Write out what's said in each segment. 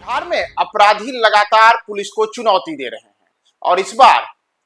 बिहार में अपराधी लगातार पुलिस को चुनौती दे रहे हैं और इस बार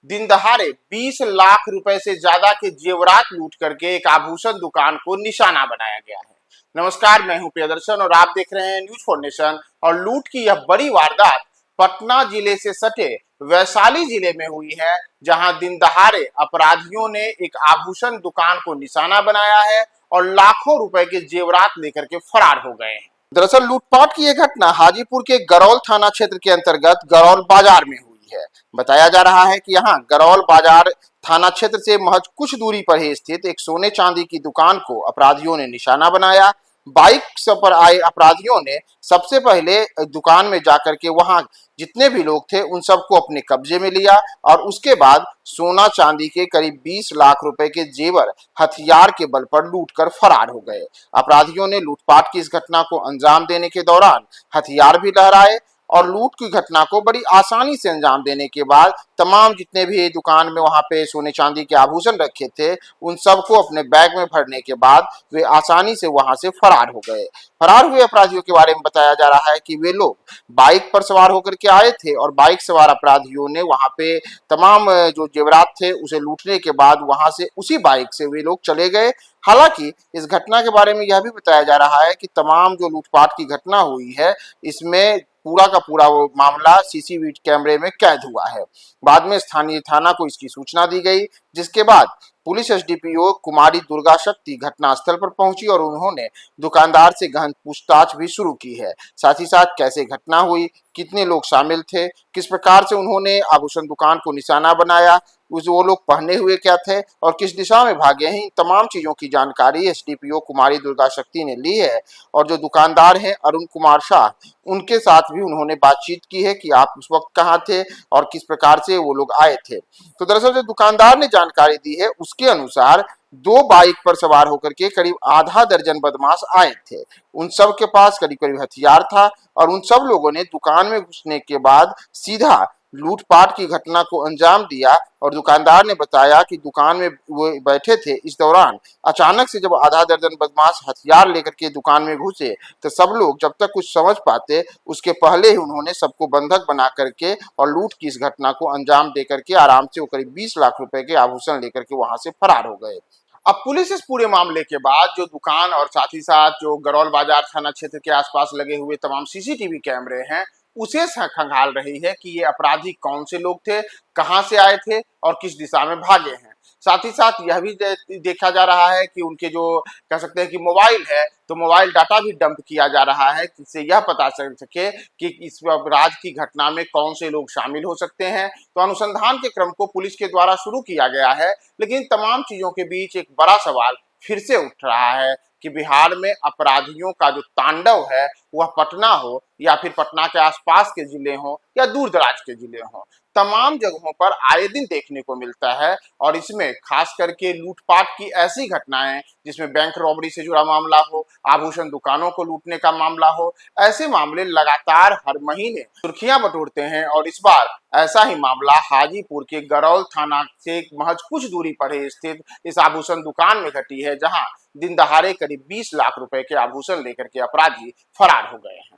दिन दहाड़े 20 लाख रुपए से ज्यादा के जेवरात लूट करके एक आभूषण दुकान को निशाना बनाया गया है। नमस्कार, मैं हूं प्रियदर्शन और आप देख रहे हैं न्यूज फॉर नेशन। और लूट की यह बड़ी वारदात पटना जिले से सटे वैशाली जिले में हुई है, जहां दिन दहाड़े अपराधियों ने एक आभूषण दुकान को निशाना बनाया है और लाखों रुपए के जेवरात लेकर के फरार हो गए हैं। दरअसल लूटपाट की यह घटना हाजीपुर के गरौल थाना क्षेत्र के अंतर्गत गरौल बाजार में हुई है। बताया जा रहा है कि यहां गरौल बाजार थाना क्षेत्र से महज कुछ दूरी पर ही स्थित एक सोने चांदी की दुकान को अपराधियों ने निशाना बनाया। बाइक पर आए अपराधियों ने सबसे पहले दुकान में जाकर के वहां जितने भी लोग थे उन सबको अपने कब्जे में लिया और उसके बाद सोना चांदी के करीब 20 लाख रुपए के जेवर हथियार के बल पर लूटकर फरार हो गए। अपराधियों ने लूटपाट की इस घटना को अंजाम देने के दौरान हथियार भी लहराए और लूट की घटना को बड़ी आसानी से अंजाम देने के बाद तमाम जितने भी दुकान में वहां पे सोने चांदी के आभूषण रखे थे उन सबको अपने बैग में भरने के बाद वे आसानी से वहां से फरार हो गए। फरार हुए अपराधियों के बारे में बताया जा रहा है कि वे लोग बाइक पर सवार होकर के आए थे और बाइक सवार अपराधियों ने वहां पे तमाम जो जेवरात थे उसे लूटने के बाद वहां से उसी बाइक से वे लोग चले गए। हालांकि इस घटना के बारे में यह भी बताया जा रहा है कि तमाम जो लूटपाट की घटना हुई है इसमें पूरा का पूरा वो मामला सीसीटीवी कैमरे में कैद हुआ है। बाद में स्थानीय थाना को इसकी सूचना दी गई, जिसके बाद पुलिस एसडीपीओ कुमारी दुर्गा शक्ति घटनास्थल पर पहुंची और उन्होंने दुकानदार से गहन पूछताछ भी शुरू की है। साथ ही साथ कैसे घटना हुई, कितने लोग शामिल थे, किस प्रकार से उन्होंने आभूषण दुकान को निशाना बनाया, वो लोग पहने हुए क्या थे और किस दिशा में भागे हैं, इन तमाम चीजों की जानकारी एसडीपीओ कुमारी दुर्गा शक्ति ने ली है। और जो दुकानदार हैं अरुण कुमार शाह, उनके साथ भी उन्होंने बातचीत की है कि आप उस वक्त कहाँ थे और किस प्रकार से वो लोग आए थे। तो दरअसल जो दुकानदार ने जानकारी दी है उसके अनुसार दो बाइक पर सवार होकर के करीब आधा दर्जन बदमाश आए थे। उन सब के पास करीब करीब हथियार था और उन सब लोगों ने दुकान में घुसने के बाद सीधा लूटपाट की घटना को अंजाम दिया। और दुकानदार ने बताया कि दुकान में वो बैठे थे, इस दौरान अचानक से जब आधा दर्जन बदमाश हथियार लेकर के दुकान में घुसे तो सब लोग जब तक कुछ समझ पाते उसके पहले ही उन्होंने सबको बंधक बना करके और लूट की इस घटना को अंजाम दे करके आराम से वो करीब 20 लाख रुपए के आभूषण लेकर के वहां से फरार हो गए। अब पुलिस इस पूरे मामले के बाद जो दुकान और साथ ही साथ जो गरौल बाजार थाना क्षेत्र के आसपास लगे हुए तमाम सीसीटीवी कैमरे हैं उसे खंगाल रही है कि ये अपराधी कौन से लोग थे, कहां से आए थे और किस दिशा में भागे हैं। साथ ही साथ यह भी देखा जा रहा है कि उनके जो कह सकते हैं कि मोबाइल है तो मोबाइल डाटा भी डंप किया जा रहा है, जिससे यह पता चल सके कि इस अपराध की घटना में कौन से लोग शामिल हो सकते हैं। तो अनुसंधान के क्रम को पुलिस के द्वारा शुरू किया गया है, लेकिन तमाम चीजों के बीच एक बड़ा सवाल फिर से उठ रहा है कि बिहार में अपराधियों का जो तांडव है वह पटना हो या फिर पटना के आसपास के जिले हों या दूर दराज के जिले हों, तमाम जगहों पर आए दिन देखने को मिलता है। और इसमें खास करके लूटपाट की ऐसी घटनाएं जिसमें बैंक रॉबरी से जुड़ा मामला हो, आभूषण दुकानों को लूटने का मामला हो, ऐसे मामले लगातार हर महीने सुर्खियां बटोरते हैं। और इस बार ऐसा ही मामला हाजीपुर के गरौल थाना से महज कुछ दूरी पर ही स्थित इस आभूषण दुकान में घटी है, जहां दिन दहाड़े करीब 20 लाख रुपए के आभूषण लेकर के अपराधी फरार हो गए हैं।